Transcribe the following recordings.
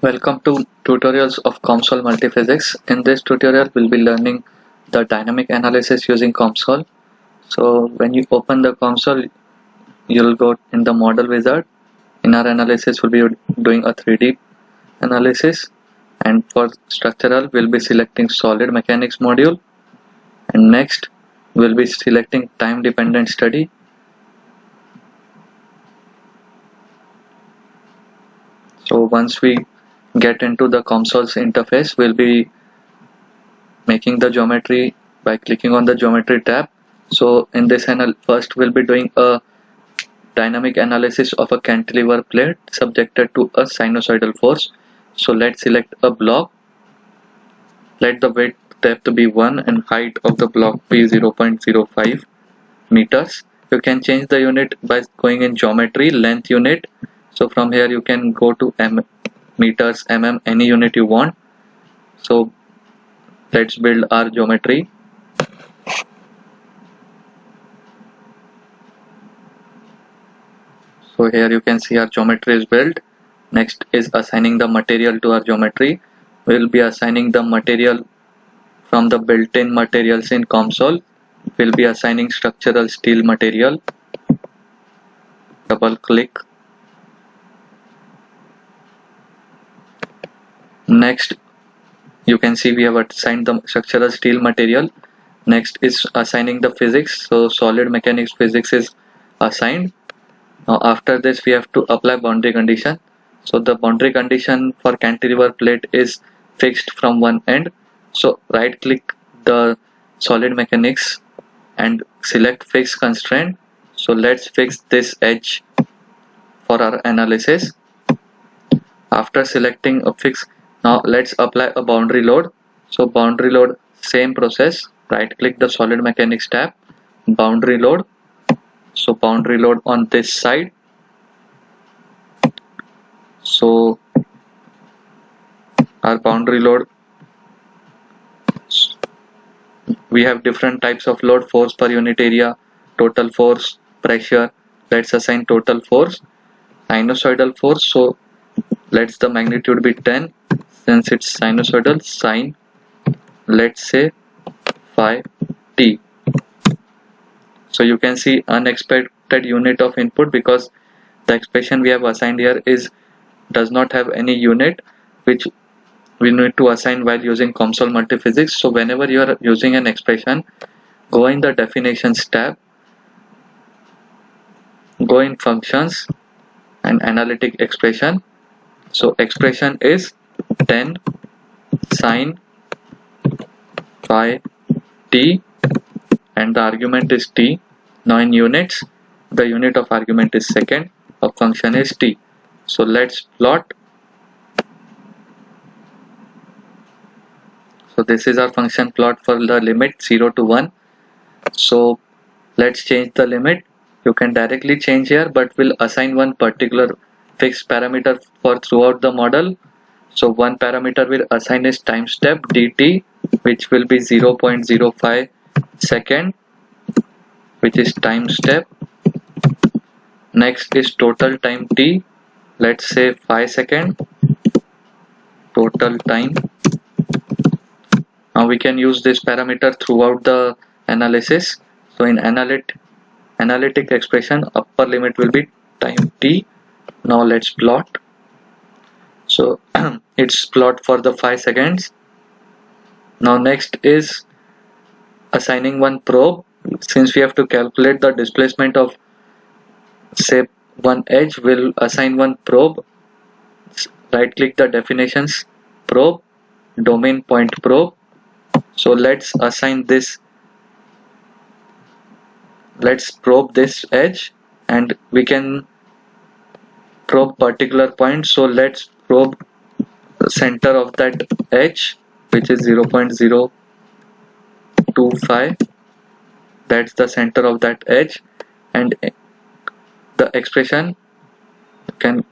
Welcome to tutorials of COMSOL Multiphysics. In this tutorial, we'll be learning the dynamic analysis using COMSOL. So when you open the COMSOL, you'll go in the model wizard. In our analysis, we'll be doing a 3D analysis. And for structural, we'll be selecting solid mechanics module. And next, we'll be selecting time dependent study. So once we get into the COMSOL's interface, we'll be making the geometry by clicking on the geometry tab. So in this first we'll be doing a dynamic analysis of a cantilever plate subjected to a sinusoidal force. So let's select a block. Let the width depth be 1 and height of the block be 0.05 meters. You can change the unit by going in geometry length unit. So from here you can go to meters, mm, any unit you want. So let's build our geometry. So here you can see our geometry is built. Next is assigning the material to our geometry. We'll be assigning the material from the built-in materials in COMSOL. We'll be assigning structural steel material. Double click. Next, you can see we have assigned the structural steel material. Next is assigning the physics. So solid mechanics physics is assigned. Now after this we have to apply boundary condition. So the boundary condition for cantilever plate is fixed from one end. So right click the solid mechanics and select fix constraint. So let's fix this edge for our analysis. After selecting a fix, now let's apply a boundary load. So boundary load, same process. Right click the solid mechanics tab, boundary load. So boundary load on this side. So our boundary load, we have different types of load: force per unit area, total force, pressure. Let's assign total force, sinusoidal force. So let's the magnitude be 10 since it's sinusoidal. Sine, let's say phi t. So you can see unexpected unit of input because the expression we have assigned here does not have any unit which we need to assign while using COMSOL multiphysics. So whenever you are using an expression, go in the definitions tab, go in functions and analytic expression. So expression is 10 sine phi t and the argument is t. Now in units, the unit of argument is second, of function is t. So let's plot. So this is our function plot for the limit 0 to 1. So let's change the limit. You can directly change here, but we'll assign one particular fixed parameter for throughout the model. So one parameter we'll assign is time step dt, which will be 0.05 second, which is time step. Next is total time t, let's say 5 seconds. Total time. Now we can use this parameter throughout the analysis. So in analytic expression, upper limit will be time t. Now let's plot. So it's plot for the 5 seconds. Now next is assigning one probe. Since we have to calculate the displacement of say one edge, we'll assign one probe. Right click the definitions, probe, domain point probe. So let's assign this, let's probe this edge and we can probe particular point. So let's probe the center of that edge, which is 0.025. That's the center of that edge, and the expression the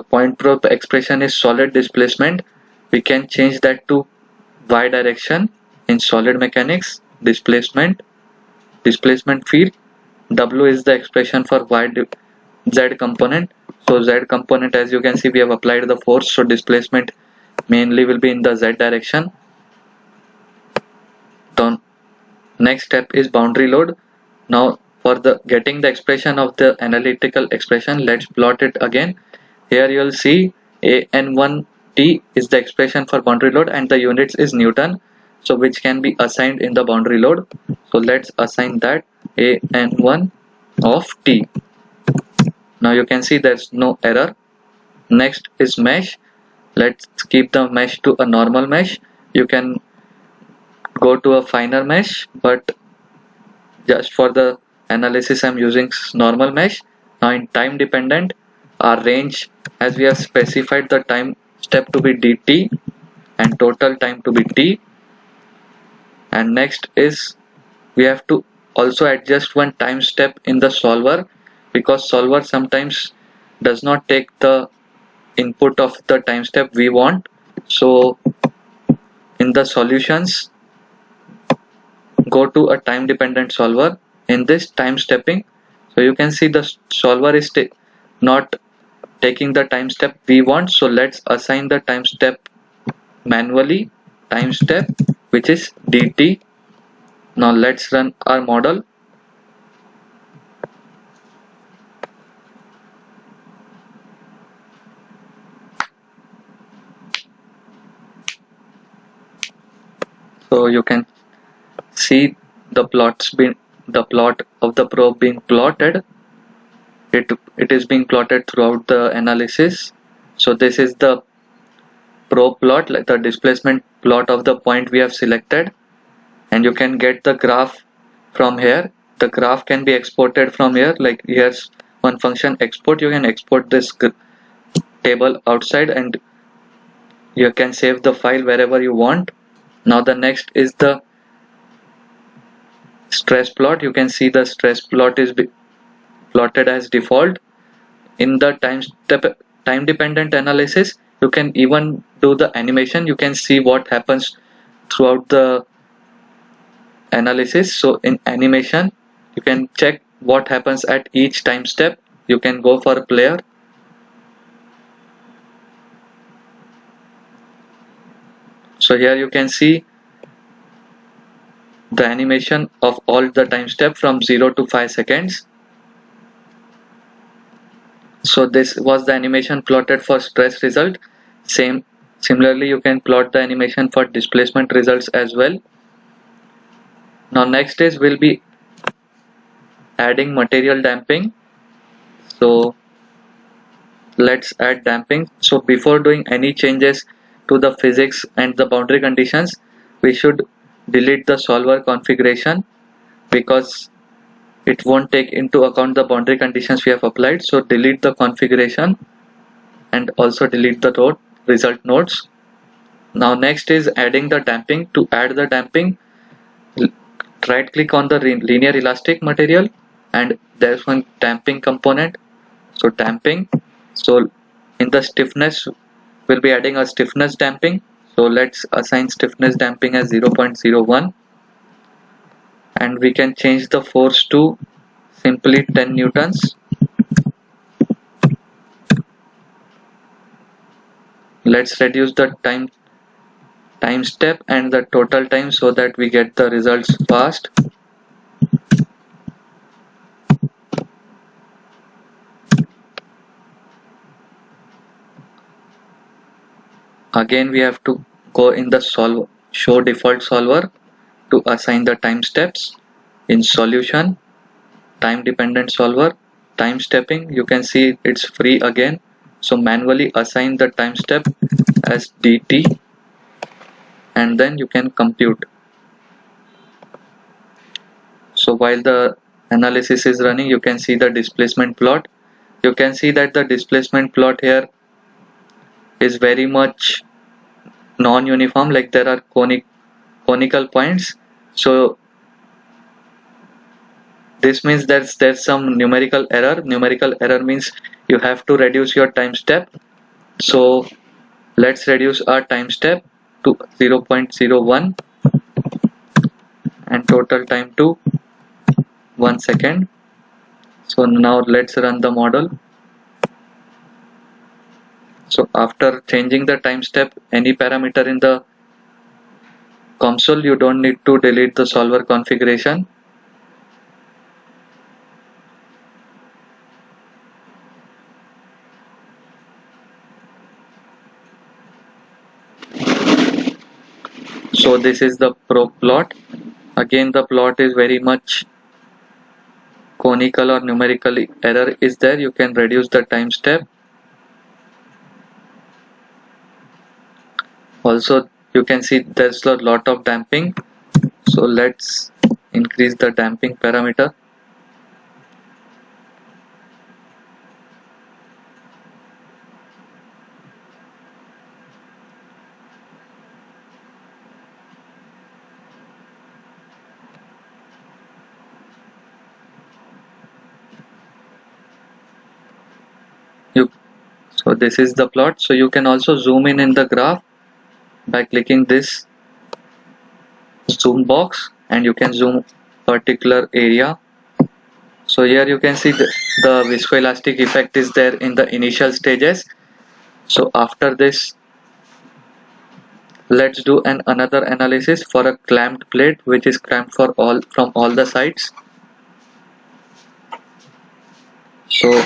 point probe expression is solid displacement. We can change that to y direction in solid mechanics. Displacement field, w is the expression for z component. So Z component, as you can see, we have applied the force, so displacement mainly will be in the Z direction. Then next step is boundary load. Now for the getting the expression of the analytical expression, let's plot it again. Here you will see AN1T is the expression for boundary load and the units is Newton, so which can be assigned in the boundary load. So let's assign that AN1 of T. Now you can see there's no error. Next is mesh. Let's keep the mesh to a normal mesh. You can go to a finer mesh, but just for the analysis I'm using normal mesh. Now in time dependent, our range, as we have specified the time step to be dt and total time to be t. And next is we have to also adjust one time step in the solver, because solver sometimes does not take the input of the time step we want. So in the solutions, go to a time dependent solver. In this time stepping, so you can see the solver is not taking the time step we want, so let's assign the time step manually, time step which is dt. Now let's run our model. So you can see the plot of the probe being plotted. It is being plotted throughout the analysis. So this is the probe plot, like the displacement plot of the point we have selected, and you can get the graph from here. The graph can be exported from here, like here's one function export. You can export this table outside and you can save the file wherever you want. Now the next is the stress plot. You can see the stress plot is plotted as default. In the time dependent analysis, you can even do the animation. You can see what happens throughout the analysis. So in animation, you can check what happens at each time step. You can go for a player. So here you can see the animation of all the time step from 0 to 5 seconds. So this was the animation plotted for stress result. Similarly, you can plot the animation for displacement results as well. Now next is we'll be adding material damping. So let's add damping. So before doing any changes to the physics and the boundary conditions, we should delete the solver configuration, because it won't take into account the boundary conditions we have applied. So delete the configuration and also delete the result nodes. Now next is adding the damping. To add the damping, right click on the linear elastic material and there's one damping component. So damping, so in the stiffness we'll be adding a stiffness damping. So let's assign stiffness damping as 0.01 and we can change the force to simply 10 newtons. Let's reduce the time step and the total time so that we get the results fast. Again we have to go in the show default solver to assign the time steps. In solution, time dependent solver, time stepping, you can see it's free again. So manually assign the time step as dt and then you can compute. So while the analysis is running, you can see the displacement plot. You can see that the displacement plot here is very much non-uniform, like there are conical points. So this means there's some numerical error. Numerical error means you have to reduce your time step. So let's reduce our time step to 0.01 and total time to 1 second. So now let's run the model. So after changing the time step any parameter in the console, you don't need to delete the solver configuration. So this is the probe plot. Again the plot is very much conical or numerical error is there. You can reduce the time step. Also you can see there's a lot of damping, so let's increase the damping parameter. You So this is the plot. So you can also zoom in the graph by clicking this zoom box, and you can zoom particular area. So here you can see the viscoelastic effect is there in the initial stages. So after this, let's do another analysis for a clamped plate which is clamped from all the sides. So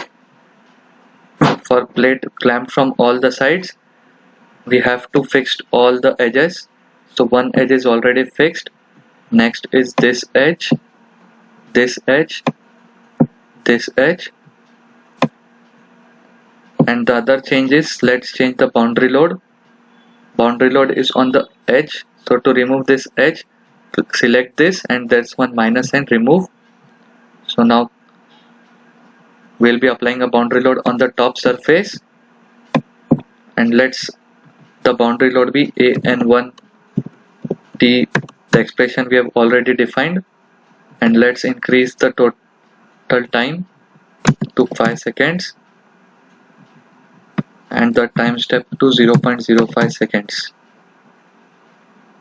for plate clamped from all the sides, we have to fix all the edges. So one edge is already fixed. Next is this edge, this edge, this edge, and the other changes. Let's change the boundary load. Boundary load is on the edge, so to remove this edge, select this, and there's one minus and remove. So now we'll be applying a boundary load on the top surface, and let's the boundary load be AN1 T, the expression we have already defined, and let's increase the total time to 5 seconds and the time step to 0.05 seconds.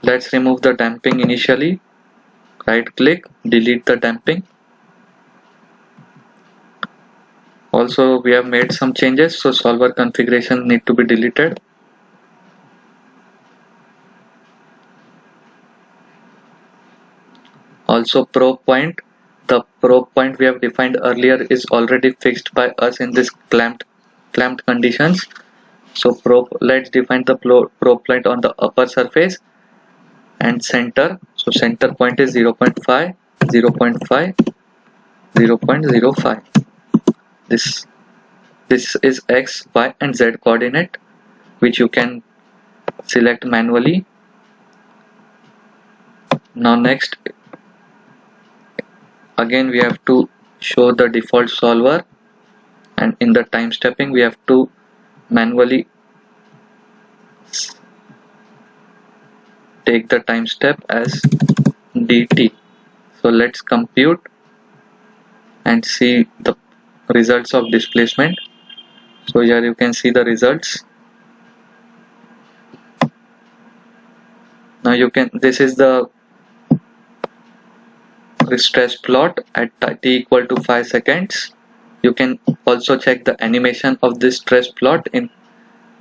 Let's remove the damping initially. Right click, delete the damping. Also we have made some changes, so solver configuration need to be deleted. Also probe point, the probe point we have defined earlier is already fixed by us in this clamped conditions. So let's define the probe point on the upper surface and center. So center point is 0.5, 0.5, 0.05. This is x, y and z coordinate which you can select manually. Now next, again we have to show the default solver, and in the time stepping we have to manually take the time step as dt. So let's compute and see the results of displacement. So here you can see the results. Now this is the stress plot at t equal to 5 seconds. You can also check the animation of this stress plot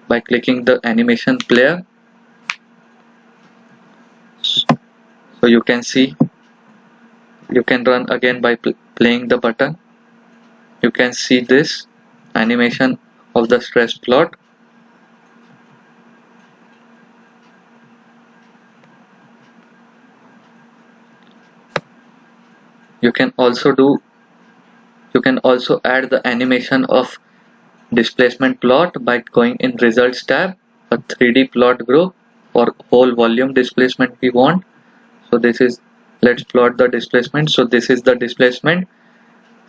by clicking the animation player. So you can see, you can run again by playing the button. You can see this animation of the stress plot. You can also add the animation of displacement plot by going in results tab, a 3D plot group for whole volume displacement we want. So this is, let's plot the displacement. So this is the displacement.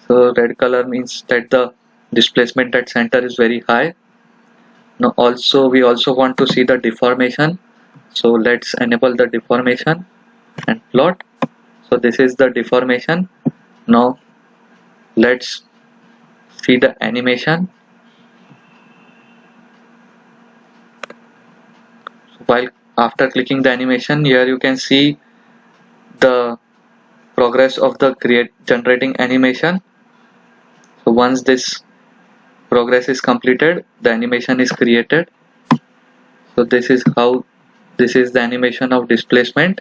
So red color means that the displacement at center is very high. Now we also want to see the deformation. So let's enable the deformation and plot. So this is the deformation. Now let's see the animation. While after clicking the animation, here you can see the progress of the generating animation. So once this progress is completed, the animation is created. So this is the animation of displacement.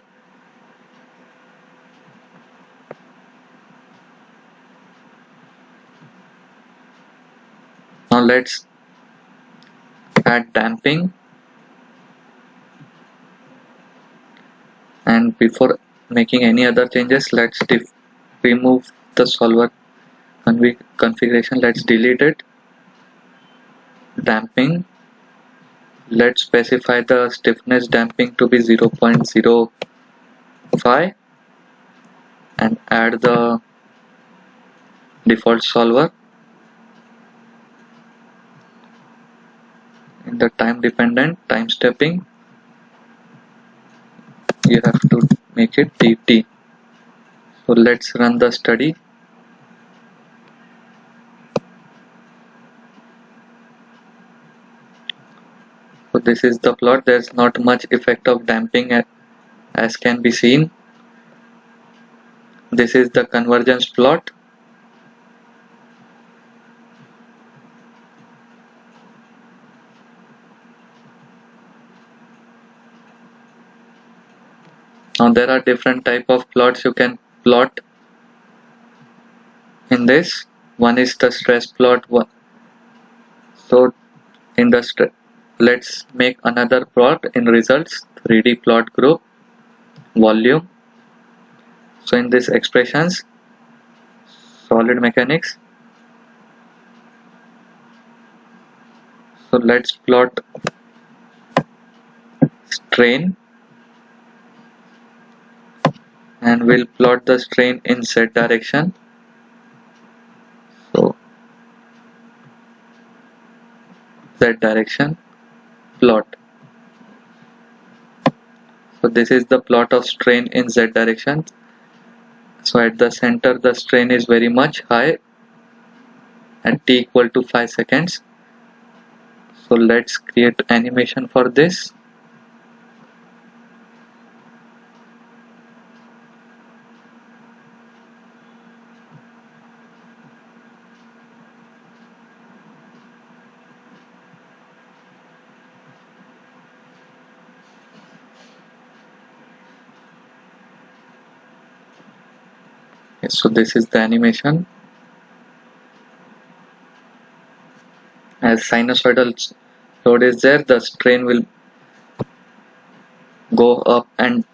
Now let's add damping, and before making any other changes, let's remove the solver configuration. Let's delete it. Damping, let's specify the stiffness damping to be 0.05 and add the default solver. In the time dependent time stepping, you have to make it dt. So let's run the study. So this is the plot. There's not much effect of damping as can be seen. This is the convergence plot. Now there are different type of plots you can plot in this. One is the stress plot one. So in the let's make another plot in results, 3D plot group, volume. So in this expressions, solid mechanics. So let's plot strain, and we'll plot the strain in Z direction. So Z direction plot. So this is the plot of strain in Z direction. So at the center the strain is very much high at t equal to 5 seconds. So let's create animation for this. So this is the animation. As sinusoidal load is there, the strain will go up and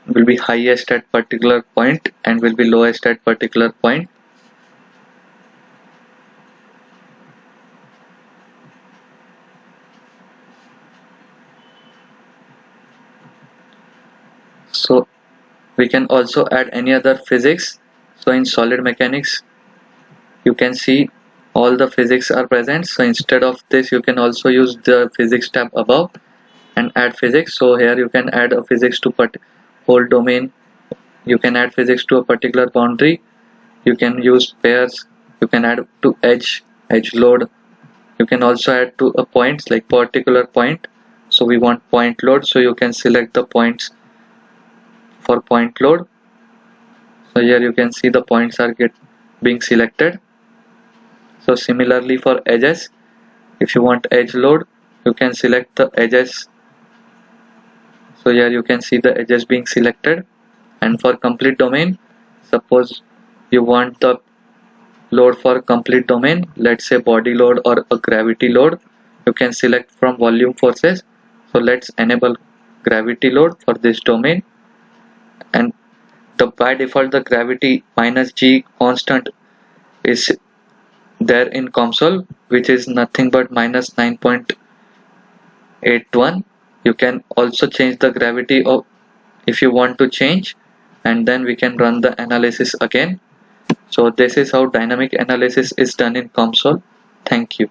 will be highest at particular point and will be lowest at particular point. So we can also add any other physics. So in solid mechanics you can see all the physics are present. So instead of this you can also use the physics tab above and add physics. So here you can add a physics to whole domain, you can add physics to a particular boundary, you can use pairs, you can add to edge load, you can also add to a points like particular point. So we want point load, so you can select the points for point load. So here you can see the points are being selected. So similarly for edges, if you want edge load, you can select the edges. So here you can see the edges being selected. And for complete domain, suppose you want the load for complete domain, let's say body load or a gravity load, you can select from volume forces. So let's enable gravity load for this domain, and by default the gravity minus g constant is there in COMSOL, which is nothing but minus 9.81. You can also change the gravity of if you want to change, and then we can run the analysis again. So this is how dynamic analysis is done in COMSOL. Thank you.